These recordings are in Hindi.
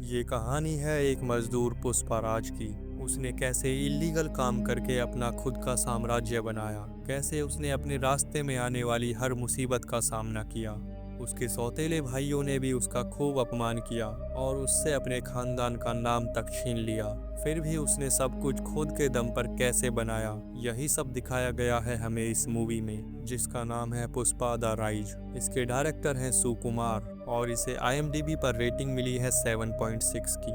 ये कहानी है एक मजदूर पुष्पाराज की। उसने कैसे इलीगल काम करके अपना खुद का साम्राज्य बनाया, कैसे उसने अपने रास्ते में आने वाली हर मुसीबत का सामना किया। उसके सौतेले भाइयों ने भी उसका खूब अपमान किया और उससे अपने खानदान का नाम तक छीन लिया। फिर भी उसने सब कुछ खुद के दम पर कैसे बनाया, यही सब दिखाया गया है हमें इस मूवी में, जिसका नाम है पुष्पा द राइज। इसके डायरेक्टर हैं सुकुमार और इसे IMDb पर रेटिंग मिली है 7.6 की।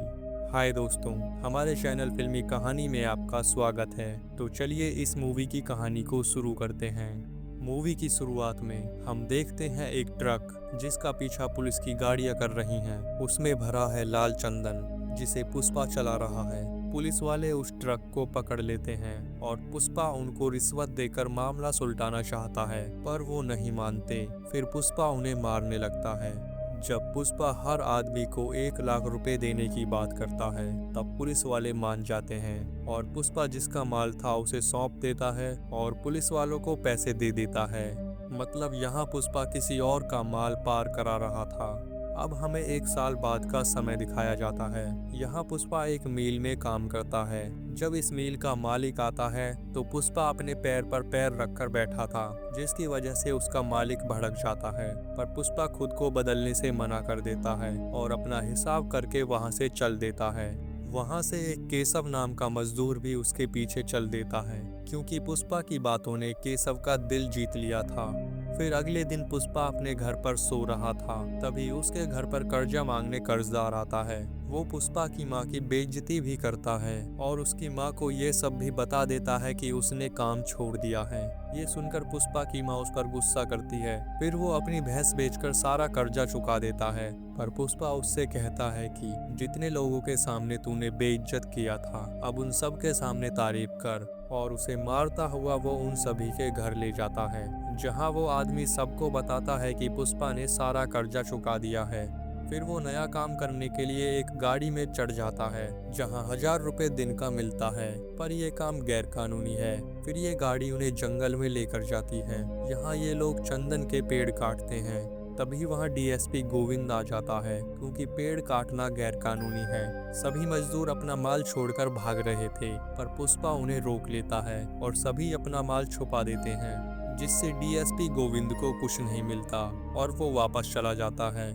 हाय दोस्तों, हमारे चैनल फिल्मी कहानी में आपका स्वागत है। तो चलिए इस मूवी की कहानी को शुरू करते हैं। मूवी की शुरुआत में हम देखते हैं एक ट्रक जिसका पीछा पुलिस की गाड़ियां कर रही हैं। उसमें भरा है लाल चंदन जिसे पुष्पा चला रहा है। पुलिस वाले उस ट्रक को पकड़ लेते हैं और पुष्पा उनको रिश्वत देकर मामला सुलटाना चाहता है, पर वो नहीं मानते। फिर पुष्पा उन्हें मारने लगता है। जब पुष्पा हर आदमी को 1 लाख रुपए देने की बात करता है, तब पुलिस वाले मान जाते हैं और पुष्पा जिसका माल था उसे सौंप देता है और पुलिस वालों को पैसे दे देता है। मतलब यहाँ पुष्पा किसी और का माल पार करा रहा था। अब हमें 1 साल बाद का समय दिखाया जाता है। यहाँ पुष्पा एक मिल में काम करता है। जब इस मिल का मालिक आता है तो पुष्पा अपने पैर पर पैर रखकर बैठा था, जिसकी वजह से उसका मालिक भड़क जाता है। पर पुष्पा खुद को बदलने से मना कर देता है और अपना हिसाब करके वहां से चल देता है। वहां से एक केशव नाम का मजदूर भी उसके पीछे चल देता है, क्योंकि पुष्पा की बातों ने केशव का दिल जीत लिया था। फिर अगले दिन पुष्पा अपने घर पर सो रहा था, तभी उसके घर पर कर्जा मांगने कर्जदार आता है। वो पुष्पा की माँ की बेइज्जती भी करता है और उसकी माँ को ये सब भी बता देता है कि उसने काम छोड़ दिया है। ये सुनकर पुष्पा की माँ उस पर गुस्सा करती है। फिर वो अपनी भैंस बेचकर सारा कर्जा चुका देता है। पर पुष्पा उससे कहता है कि जितने लोगों के सामने तूने बेइज्जत किया था, अब उन सब के सामने तारीफ कर। और उसे मारता हुआ वो उन सभी के घर ले जाता है, जहाँ वो आदमी सबको बताता है कि पुष्पा ने सारा कर्जा चुका दिया है। फिर वो नया काम करने के लिए एक गाड़ी में चढ़ जाता है, जहाँ 1000 रुपए दिन का मिलता है, पर यह काम गैर कानूनी है। फिर ये गाड़ी उन्हें जंगल में लेकर जाती है। यहाँ ये लोग चंदन के पेड़ काटते हैं। तभी वहाँ DSP गोविंद आ जाता है, क्योंकि पेड़ काटना गैर कानूनी है। सभी मजदूर अपना माल छोड़कर भाग रहे थे, पर पुष्पा उन्हें रोक लेता है और सभी अपना माल छुपा देते हैं, जिससे DSP गोविंद को कुछ नहीं मिलता और वो वापस चला जाता है।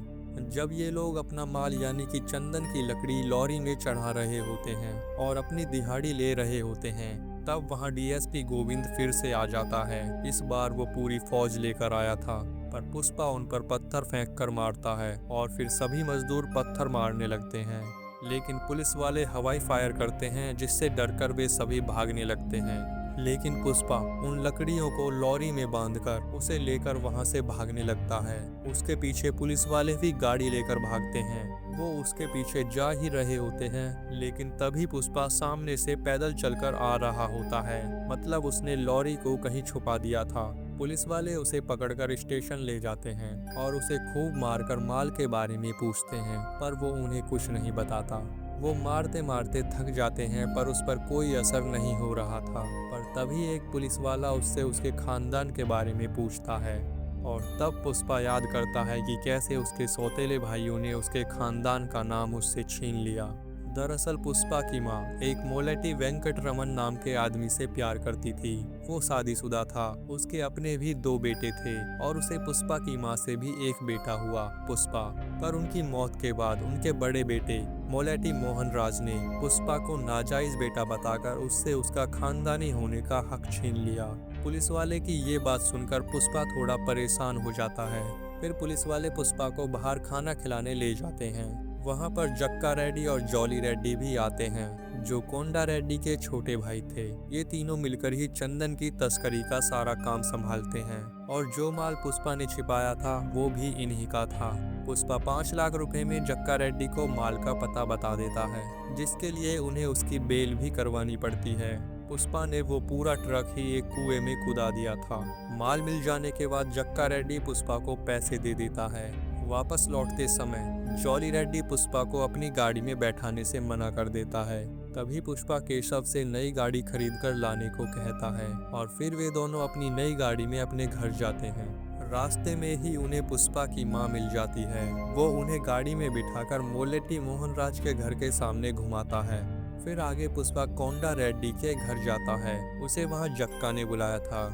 जब ये लोग अपना माल यानी कि चंदन की लकड़ी लॉरी में चढ़ा रहे होते हैं और अपनी दिहाड़ी ले रहे होते हैं, तब वहाँ DSP गोविंद फिर से आ जाता है। इस बार वो पूरी फौज लेकर आया था, पर पुष्पा उन पर पत्थर फेंक कर मारता है और फिर सभी मजदूर पत्थर मारने लगते हैं। लेकिन पुलिस वाले हवाई फायर करते हैं, जिससे डरकर वे सभी भागने लगते हैं। लेकिन पुष्पा उन लकड़ियों को लॉरी में बांधकर उसे लेकर वहां से भागने लगता है। उसके पीछे पुलिस वाले भी गाड़ी लेकर भागते हैं। वो उसके पीछे जा ही रहे होते हैं, लेकिन तभी पुष्पा सामने से पैदल चलकर आ रहा होता है। मतलब उसने लॉरी को कहीं छुपा दिया था। पुलिस वाले उसे पकड़कर स्टेशन ले जाते हैं और उसे खूब मारकर माल के बारे में पूछते हैं, पर वो उन्हें कुछ नहीं बताता। वो मारते मारते थक जाते हैं, पर उस पर कोई असर नहीं हो रहा था। पर तभी एक पुलिस वाला उससे उसके खानदान के बारे में पूछता है और तब पुष्पा याद करता है कि कैसे उसके सौतेले भाइयों ने उसके खानदान का नाम उससे छीन लिया। दरअसल पुष्पा की माँ एक मोलेटी वेंकट रमन नाम के आदमी से प्यार करती थी। वो शादीशुदा था, उसके अपने भी 2 बेटे थे और उसे पुष्पा की माँ से भी एक बेटा हुआ, पुष्पा। पर उनकी मौत के बाद उनके बड़े बेटे मोलेटी मोहन राज ने पुष्पा को नाजायज बेटा बताकर उससे उसका खानदानी होने का हक छीन लिया। पुलिस वाले की ये बात सुनकर पुष्पा थोड़ा परेशान हो जाता है। फिर पुलिस वाले पुष्पा को बाहर खाना खिलाने ले जाते हैं। वहाँ पर जक्का रेड्डी और जॉली रेड्डी भी आते हैं, जो कोंडा रेड्डी के छोटे भाई थे। ये तीनों मिलकर ही चंदन की तस्करी का सारा काम संभालते हैं और जो माल पुष्पा ने छिपाया था वो भी इन्हीं का था। पुष्पा 5 लाख रुपए में जक्का रेड्डी को माल का पता बता देता है, जिसके लिए उन्हें उसकी बेल भी करवानी पड़ती है। पुष्पा ने वो पूरा ट्रक ही एक कुएं में कुदा दिया था। माल मिल जाने के बाद जक्का रेड्डी पुष्पा को पैसे दे देता है। वापस लौटते समय जॉली रेड्डी पुष्पा को अपनी गाड़ी में बैठाने से मना कर देता है। तभी पुष्पा केशव से नई गाड़ी खरीद कर लाने को कहता है और फिर वे दोनों अपनी नई गाड़ी में अपने घर जाते हैं। रास्ते में ही उन्हें पुष्पा की मां मिल जाती है। वो उन्हें गाड़ी में बिठाकर मोलेटी मोहनराज के घर के सामने घुमाता है। फिर आगे पुष्पा कोंडा रेड्डी के घर जाता है। उसे वहां जक्का ने बुलाया था।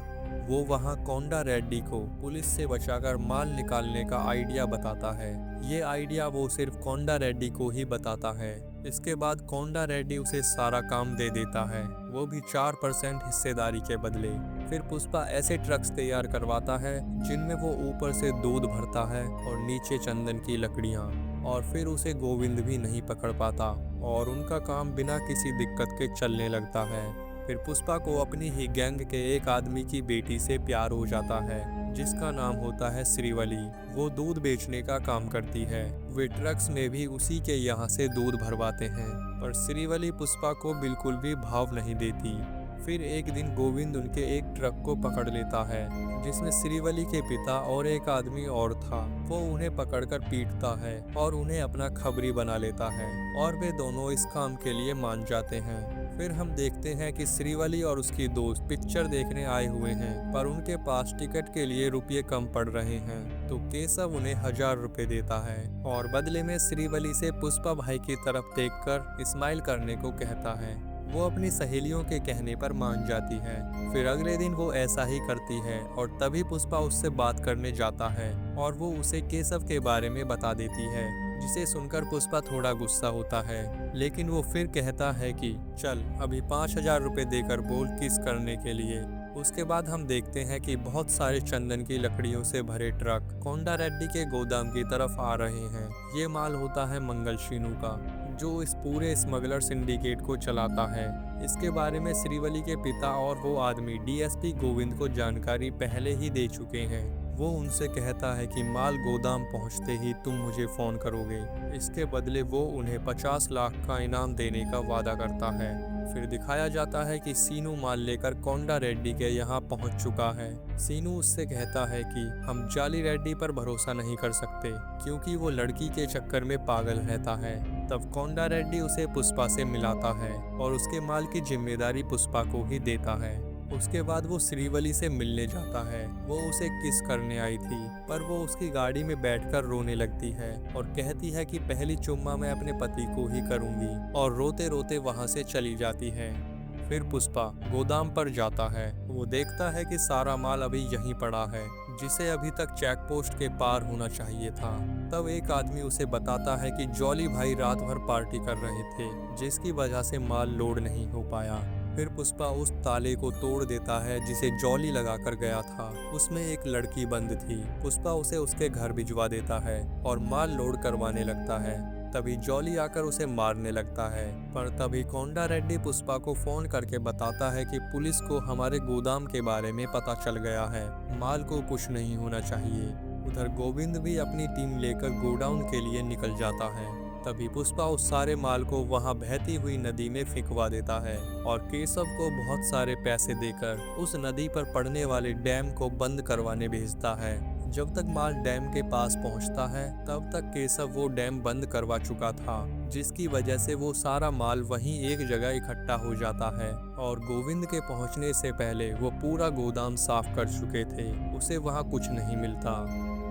वो वहां कोंडा रेड्डी को पुलिस से बचाकर माल निकालने का आइडिया बताता है। ये आइडिया वो सिर्फ कोंडा रेड्डी को ही बताता है। इसके बाद कोंडा रेड्डी उसे सारा काम दे देता है, वो भी 4% हिस्सेदारी के बदले। फिर पुष्पा ऐसे ट्रक्स तैयार करवाता है जिनमें वो ऊपर से दूध भरता है और नीचे चंदन की लकड़ियाँ। और फिर उसे गोविंद भी नहीं पकड़ पाता और उनका काम बिना किसी दिक्कत के चलने लगता है। फिर पुष्पा को अपनी ही गैंग के एक आदमी की बेटी से प्यार हो जाता है, जिसका नाम होता है श्रीवली। वो दूध बेचने का काम करती है। वे ट्रक्स में भी उसी के यहाँ से दूध भरवाते हैं, पर श्रीवली पुष्पा को बिल्कुल भी भाव नहीं देती। फिर एक दिन गोविंद उनके एक ट्रक को पकड़ लेता है, जिसमें श्रीवली के पिता और एक आदमी और था। वो उन्हें पकड़कर पीटता है और उन्हें अपना खबरी बना लेता है और वे दोनों इस काम के लिए मान जाते हैं। फिर हम देखते हैं कि श्रीवली और उसकी दोस्त पिक्चर देखने आए हुए हैं, पर उनके पास टिकट के लिए रुपये कम पड़ रहे हैं, तो केशव उन्हें 1000 रुपये देता है और बदले में श्रीवली से पुष्पा भाई की तरफ देखकर स्माइल करने को कहता है। वो अपनी सहेलियों के कहने पर मान जाती है। फिर अगले दिन वो ऐसा ही करती है और तभी पुष्पा उससे बात करने जाता है और वो उसे केशव के बारे में बता देती है, जिसे सुनकर पुष्पा थोड़ा गुस्सा होता है। लेकिन वो फिर कहता है कि चल अभी 5000 रुपये देकर बोल किस करने के लिए। उसके बाद हम देखते हैं कि बहुत सारे चंदन की लकड़ियों से भरे ट्रक कोंडा रेड्डी के गोदाम की तरफ आ रहे हैं। ये माल होता है मंगल शीनू का, जो इस पूरे स्मगलर सिंडिकेट को चलाता है। इसके बारे में श्रीवली के पिता और वो आदमी डीएसपी गोविंद को जानकारी पहले ही दे चुके हैं। वो उनसे कहता है कि माल गोदाम पहुंचते ही तुम मुझे फ़ोन करोगे। इसके बदले वो उन्हें 50 लाख का इनाम देने का वादा करता है। फिर दिखाया जाता है कि सीनू माल लेकर कोंडा रेड्डी के यहाँ पहुंच चुका है। सीनू उससे कहता है कि हम जाली रेड्डी पर भरोसा नहीं कर सकते, क्योंकि वो लड़की के चक्कर में पागल रहता है। तब कोंडा रेड्डी उसे पुष्पा से मिलाता है और उसके माल की जिम्मेदारी पुष्पा को ही देता है। उसके बाद वो श्रीवली से मिलने जाता है। वो उसे किस करने आई थी, पर वो उसकी गाड़ी में बैठकर रोने लगती है और कहती है कि पहली चुम्मा मैं अपने पति को ही करूंगी, और रोते रोते वहां से चली जाती है। फिर पुष्पा गोदाम पर जाता है। वो देखता है कि सारा माल अभी यहीं पड़ा है, जिसे अभी तक चेक पोस्ट के पार होना चाहिए था। तब एक आदमी उसे बताता है कि जॉली भाई रात भर पार्टी कर रहे थे, जिसकी वजह से माल लोड नहीं हो पाया। फिर पुष्पा उस ताले को तोड़ देता है जिसे जॉली लगाकर गया था। उसमें एक लड़की बंद थी। पुष्पा उसे उसके घर भिजवा देता है और माल लोड करवाने लगता है। तभी जॉली आकर उसे मारने लगता है, पर तभी कोंडा रेड्डी पुष्पा को फोन करके बताता है कि पुलिस को हमारे गोदाम के बारे में पता चल गया है, माल को कुछ नहीं होना चाहिए। उधर गोविंद भी अपनी टीम लेकर गोडाउन के लिए निकल जाता है। तभी पुष्पा उस सारे माल को वहां बहती हुई नदी में फेंकवा देता है और केशव को बहुत सारे पैसे देकर उस नदी पर पड़ने वाले डैम को बंद करवाने भेजता है। जब तक माल डैम के पास पहुंचता है, तब तक केशव वो डैम बंद करवा चुका था, जिसकी वजह से वो सारा माल वहीं एक जगह इकट्ठा हो जाता है। और गोविंद के पहुंचने से पहले वो पूरा गोदाम साफ कर चुके थे। उसे वहां कुछ नहीं मिलता।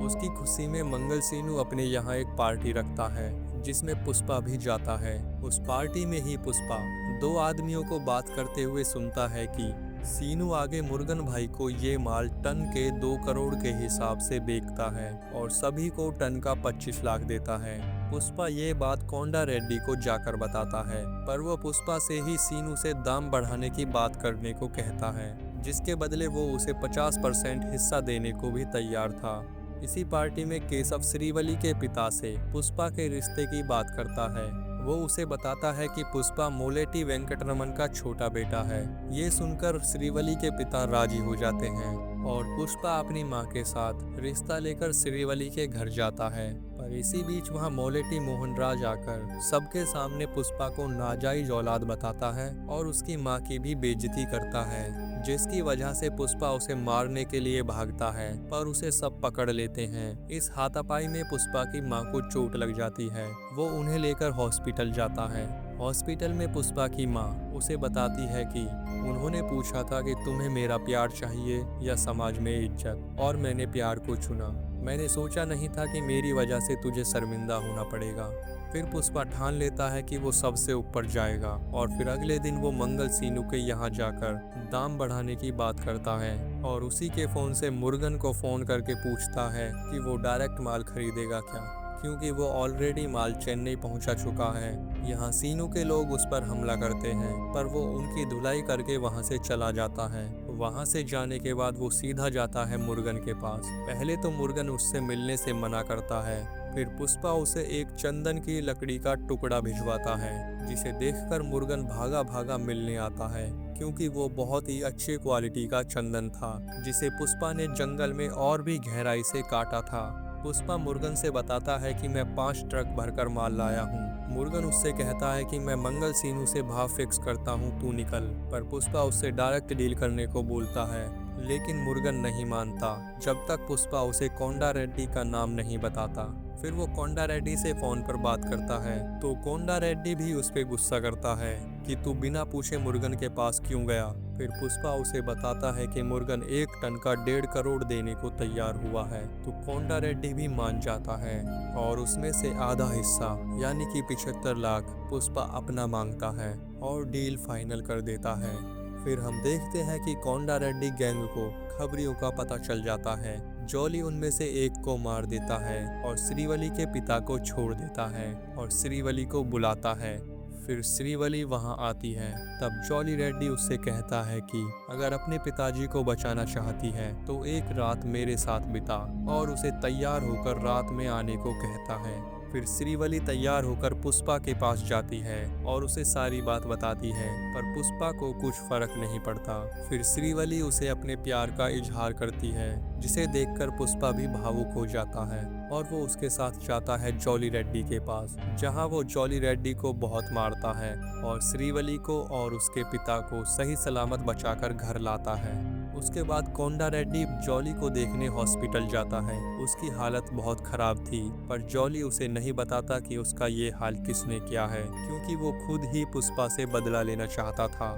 उसकी खुशी में मंगल सीनू अपने यहाँ एक पार्टी रखता है, जिसमें पुष्पा भी जाता है। उस पार्टी में ही पुष्पा 2 आदमियों को बात करते हुए सुनता है कि सीनू आगे मुर्गन भाई को ये माल टन के 2 करोड़ के हिसाब से बेचता है और सभी को टन का 25 लाख देता है। पुष्पा ये बात कोंडा रेड्डी को जाकर बताता है, पर वो पुष्पा से ही सीनू से दाम बढ़ाने की बात करने को कहता है, जिसके बदले वो उसे 50% हिस्सा देने को भी तैयार था। इसी पार्टी में केशव श्रीवली के पिता से पुष्पा के रिश्ते की बात करता है। वो उसे बताता है कि पुष्पा मोलेटी वेंकटरमन का छोटा बेटा है। ये सुनकर श्रीवली के पिता राजी हो जाते हैं और पुष्पा अपनी मां के साथ रिश्ता लेकर श्रीवली के घर जाता है। पर इसी बीच वहां मोलेटी मोहनराज आकर सबके सामने पुष्पा को नाजायज औलाद बताता है और उसकी मां की भी बेइज्जती करता है, जिसकी वजह से पुष्पा उसे मारने के लिए भागता है, पर उसे सब पकड़ लेते हैं। इस हाथापाई में पुष्पा की मां को चोट लग जाती है। वो उन्हें लेकर हॉस्पिटल जाता है हॉस्पिटल में पुष्पा की माँ उसे बताती है कि उन्होंने पूछा था कि तुम्हें मेरा प्यार चाहिए या समाज में इज्जत, और मैंने प्यार को चुना। मैंने सोचा नहीं था कि मेरी वजह से तुझे शर्मिंदा होना पड़ेगा। फिर पुष्पा ठान लेता है कि वो सबसे ऊपर जाएगा, और फिर अगले दिन वो मंगल सीनू के यहाँ जाकर दाम बढ़ाने की बात करता है, और उसी के फ़ोन से मुर्गन को फ़ोन करके पूछता है कि वो डायरेक्ट माल खरीदेगा क्या, क्योंकि वो ऑलरेडी माल चेन्नई पहुंचा चुका है। यहाँ सीनू के लोग उस पर हमला करते हैं, पर वो उनकी धुलाई करके वहाँ से चला जाता है। वहाँ से जाने के बाद वो सीधा जाता है मुर्गन के पास। पहले तो मुर्गन उससे मिलने से मना करता है, फिर पुष्पा उसे एक चंदन की लकड़ी का टुकड़ा भिजवाता है, जिसे देखकर मुर्गन भागा भागा मिलने आता है, क्योंकि वो बहुत ही अच्छे क्वालिटी का चंदन था, जिसे पुष्पा ने जंगल में और भी गहराई से काटा था। पुष्पा मुर्गन से बताता है कि मैं 5 ट्रक भरकर माल लाया हूँ। मुर्गन उससे कहता है कि मैं मंगल सीनू से भाव फिक्स करता हूँ, तू निकल। पर पुष्पा उससे डायरेक्ट डील करने को बोलता है, लेकिन मुर्गन नहीं मानता जब तक पुष्पा उसे कोंडा रेड्डी का नाम नहीं बताता। फिर वो कोंडा रेड्डी से फोन पर बात करता है, तो कोंडा रेड्डी भी उस पर गुस्सा करता है कि तू बिना पूछे मुर्गन के पास क्यों गया। फिर पुष्पा उसे बताता है कि मुर्गन 1 टन का 1.5 करोड़ देने को तैयार हुआ है, तो कोंडा रेड्डी भी मान जाता है, और उसमें से आधा हिस्सा यानी कि 75 लाख पुष्पा अपना मांगता है और डील फाइनल कर देता है। फिर हम देखते हैं कि कोंडा रेड्डी गैंग को खबरियों का पता चल जाता है। जॉली उनमें से एक को मार देता है और श्रीवली के पिता को छोड़ देता है और श्रीवली को बुलाता है। फिर श्रीवली वहां आती है, तब जॉली रेड्डी उससे कहता है कि अगर अपने पिताजी को बचाना चाहती है तो एक रात मेरे साथ बिता, और उसे तैयार होकर रात में आने को कहता है। फिर श्रीवली तैयार होकर पुष्पा के पास जाती है और उसे सारी बात बताती है, पर पुष्पा को कुछ फर्क नहीं पड़ता। फिर श्रीवली उसे अपने प्यार का इजहार करती है, जिसे देखकर पुष्पा भी भावुक हो जाता है, और वो उसके साथ जाता है जॉली रेड्डी के पास, जहां वो जॉली रेड्डी को बहुत मारता है और श्रीवली को और उसके पिता को सही सलामत बचाकर घर लाता है। उसके बाद कोंडा रेड्डी जॉली को देखने हॉस्पिटल जाता है। उसकी हालत बहुत खराब थी, पर जॉली उसे नहीं बताता कि उसका ये हाल किसने किया है, क्योंकि वो खुद ही पुष्पा से बदला लेना चाहता था।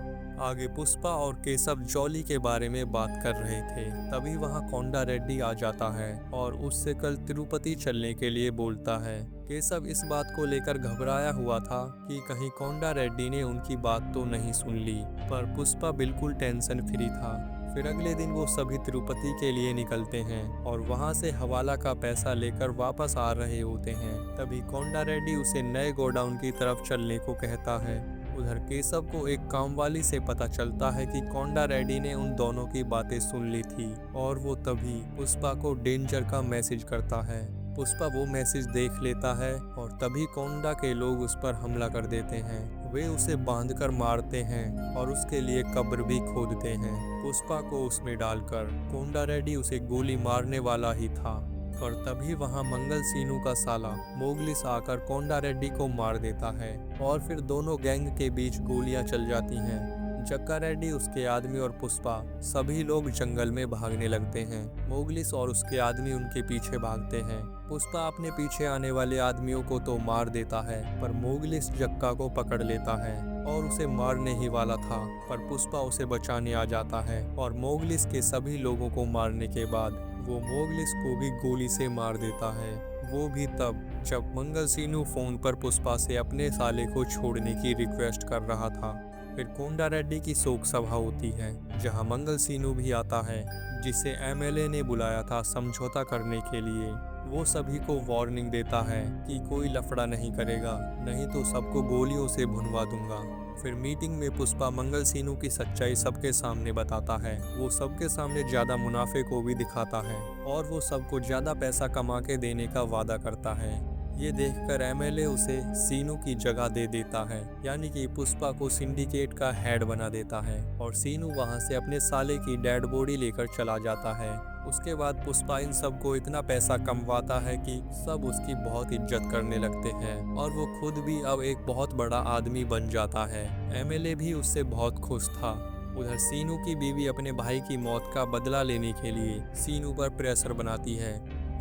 आगे पुष्पा और केशव जॉली के बारे में बात कर रहे थे, तभी वहां कोंडा रेड्डी आ जाता है और उससे कल तिरुपति चलने के लिए बोलता है। केशव इस बात को लेकर घबराया हुआ था कि कहीं कोंडा रेड्डी ने उनकी बात तो नहीं सुन ली, पर पुष्पा बिल्कुल टेंशन फ्री था। फिर अगले दिन वो सभी तिरुपति के लिए निकलते हैं और वहां से हवाला का पैसा लेकर वापस आ रहे होते हैं। तभी कोंडा रेड्डी उसे नए गोडाउन की तरफ चलने को कहता है। उधर केशव को एक कामवाली से पता चलता है कि कोंडा रेड्डी ने उन दोनों की बातें सुन ली थी, और वो तभी पुष्पा को डेंजर का मैसेज करता है। पुष्पा वो मैसेज देख लेता है और तभी कोंडा के लोग उस पर हमला कर देते हैं। वे उसे बांधकर मारते हैं और उसके लिए कब्र भी खोदते हैं। पुष्पा को उसमें डालकर कोंडा रेड्डी उसे गोली मारने वाला ही था, पर तभी वहां मंगल सीनू का साला मोगलिस आकर कोंडा रेड्डी को मार देता है, और फिर दोनों गैंग के बीच गोलियां चल जाती हैं। जक्का रेड्डी, उसके आदमी और पुष्पा सभी लोग जंगल में भागने लगते हैं। मोगलिस और उसके आदमी उनके पीछे भागते हैं। पुष्पा अपने पीछे आने वाले आदमियों को तो मार देता है, पर मोगलिस जक्का को पकड़ लेता है और उसे मारने ही वाला था, पर पुष्पा उसे बचाने आ जाता है, और मोगलिस के सभी लोगों को मारने के बाद वो मोगलिस को भी गोली से मार देता है। वो भी तब जब मंगल सीनू फोन पर पुष्पा से अपने साले को छोड़ने की रिक्वेस्ट कर रहा था। फिर कोंडा रेड्डी की शोक सभा होती है, जहां मंगल सीनू भी आता है, जिसे एमएलए ने बुलाया था समझौता करने के लिए। वो सभी को वार्निंग देता है कि कोई लफड़ा नहीं करेगा, नहीं तो सबको गोलियों से भुनवा दूंगा। फिर मीटिंग में पुष्पा मंगल सीनू की सच्चाई सबके सामने बताता है। वो सबके सामने ज्यादा मुनाफे को भी दिखाता है, और वो सबको ज्यादा पैसा कमा के देने का वादा करता है। ये देखकर एमएलए उसे सीनू की जगह दे देता है, यानी कि पुष्पा को सिंडिकेट का हेड बना देता है, और सीनू वहां से अपने साले की डेड बॉडी लेकर चला जाता है। उसके बाद पुष्पा इन सबको इतना पैसा कमवाता है कि सब उसकी बहुत इज्जत करने लगते हैं, और वो खुद भी अब एक बहुत बड़ा आदमी बन जाता है। एमएलए भी उससे बहुत खुश था। उधर सीनू की बीवी अपने भाई की मौत का बदला लेने के लिए सीनू पर प्रेशर बनाती है।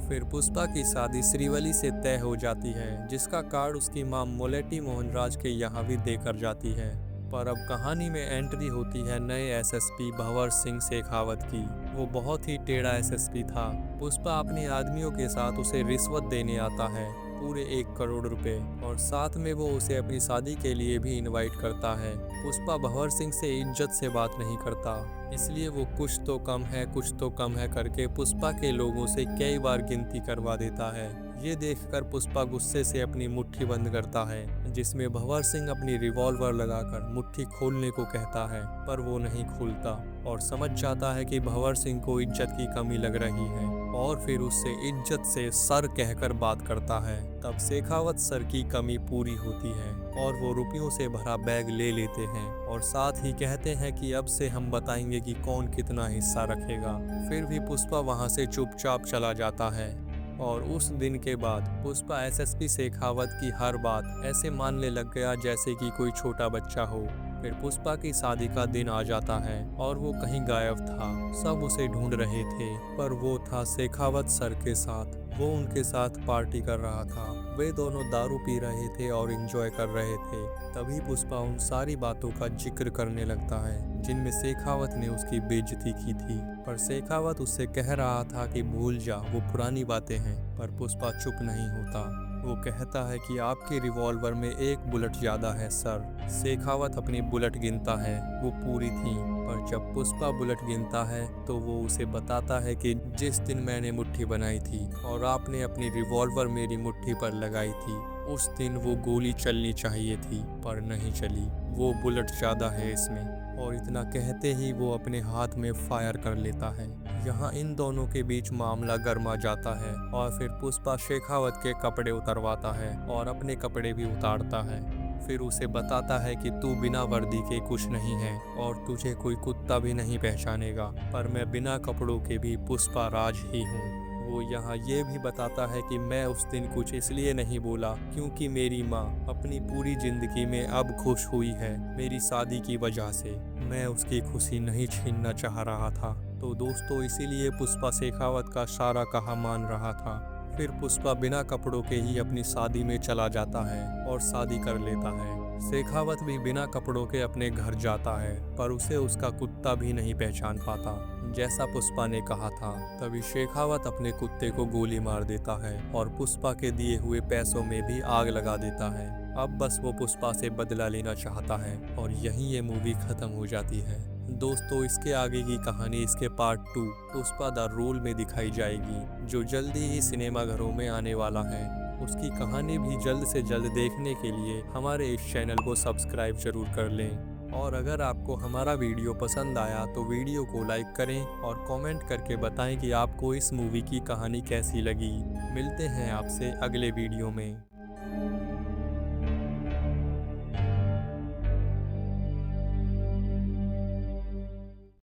फिर पुष्पा की शादी श्रीवली से तय हो जाती है, जिसका कार्ड उसकी मां मोलेटी मोहनराज के यहाँ भी देकर जाती है। पर अब कहानी में एंट्री होती है नए एसएसपी भंवर सिंह शेखावत की। वो बहुत ही टेढ़ा एसएसपी था। पुष्पा अपने आदमियों के साथ उसे रिश्वत देने आता है, पूरे 1 करोड़ रुपए, और साथ में वो उसे अपनी शादी के लिए भी इनवाइट करता है। पुष्पा भंवर सिंह से इज्जत से बात नहीं करता, इसलिए वो कुछ तो कम है कुछ तो कम है करके पुष्पा के लोगों से कई बार गिनती करवा देता है। ये देखकर पुष्पा गुस्से से अपनी मुट्ठी बंद करता है, जिसमें भंवर सिंह अपनी रिवॉल्वर लगाकर मुट्ठी खोलने को कहता है, पर वो नहीं खोलता और समझ जाता है कि भंवर सिंह को इज्जत की कमी लग रही है, और फिर उससे इज्जत से सर कहकर बात करता है। तब शेखावत सर की कमी पूरी होती है और वो रुपयों से भरा बैग ले लेते हैं और साथ ही कहते हैं कि अब से हम बताएंगे कि कौन कितना हिस्सा रखेगा। फिर भी पुष्पा वहां से चुपचाप चला जाता है और उस दिन के बाद पुष्पा एसएसपी शेखावत की हर बात ऐसे मानने लग गया जैसे कि कोई छोटा बच्चा हो। फिर पुष्पा की शादी का दिन आ जाता है और वो कहीं गायब था। सब उसे ढूंढ रहे थे, पर वो था शेखावत सर के साथ। वो उनके साथ पार्टी कर रहा था। वे दोनों दारू पी रहे थे और एंजॉय कर रहे थे। तभी पुष्पा उन सारी बातों का जिक्र करने लगता है जिनमें शेखावत ने उसकी बेइज्जती की थी, पर शेखावत उससे कह रहा था कि भूल जा, वो पुरानी बातें हैं। पर पुष्पा चुप नहीं होता। वो कहता है कि आपके रिवॉल्वर में 1 बुलेट ज्यादा है सर। शेखावत अपनी बुलेट गिनता है, वो पूरी थी। पर जब पुष्पा बुलेट गिनता है तो वो उसे बताता है कि जिस दिन मैंने मुट्ठी बनाई थी और आपने अपनी रिवॉल्वर मेरी मुट्ठी पर लगाई थी, उस दिन वो गोली चलनी चाहिए थी, पर नहीं चली। वो बुलेट ज्यादा है इसमें। और इतना कहते ही वो अपने हाथ में फायर कर लेता है। यहाँ इन दोनों के बीच मामला गर्मा जाता है और फिर पुष्पा शेखावत के कपड़े उतरवाता है और अपने कपड़े भी उतारता है। फिर उसे बताता है कि तू बिना वर्दी के कुछ नहीं है और तुझे कोई कुत्ता भी नहीं पहचानेगा, पर मैं बिना कपड़ों के भी पुष्पा राज ही हूँ। वो यहाँ ये भी बताता है कि मैं उस दिन कुछ इसलिए नहीं बोला क्योंकि मेरी माँ अपनी पूरी जिंदगी में अब खुश हुई है मेरी शादी की वजह से। मैं उसकी खुशी नहीं छीनना चाह रहा था। तो दोस्तों, इसीलिए पुष्पा शेखावत का सारा कहा मान रहा था। फिर पुष्पा बिना कपड़ों के ही अपनी शादी में चला जाता है और शादी कर लेता है। शेखावत भी बिना कपड़ों के अपने घर जाता है, पर उसे उसका कुत्ता भी नहीं पहचान पाता जैसा पुष्पा ने कहा था। तभी शेखावत अपने कुत्ते को गोली मार देता है और पुष्पा के दिए हुए पैसों में भी आग लगा देता है। अब बस वो पुष्पा से बदला लेना चाहता है और यहीं ये मूवी खत्म हो जाती है। दोस्तों, इसके आगे की कहानी इसके पार्ट 2 पुष्पा द रूल में दिखाई जाएगी, जो जल्दी ही सिनेमा घरों में आने वाला है। उसकी कहानी भी जल्द से जल्द देखने के लिए हमारे इस चैनल को सब्सक्राइब जरूर कर लें। और अगर आपको हमारा वीडियो पसंद आया तो वीडियो को लाइक करें और कमेंट करके बताएं कि आपको इस मूवी की कहानी कैसी लगी। मिलते हैं आपसे अगले वीडियो में।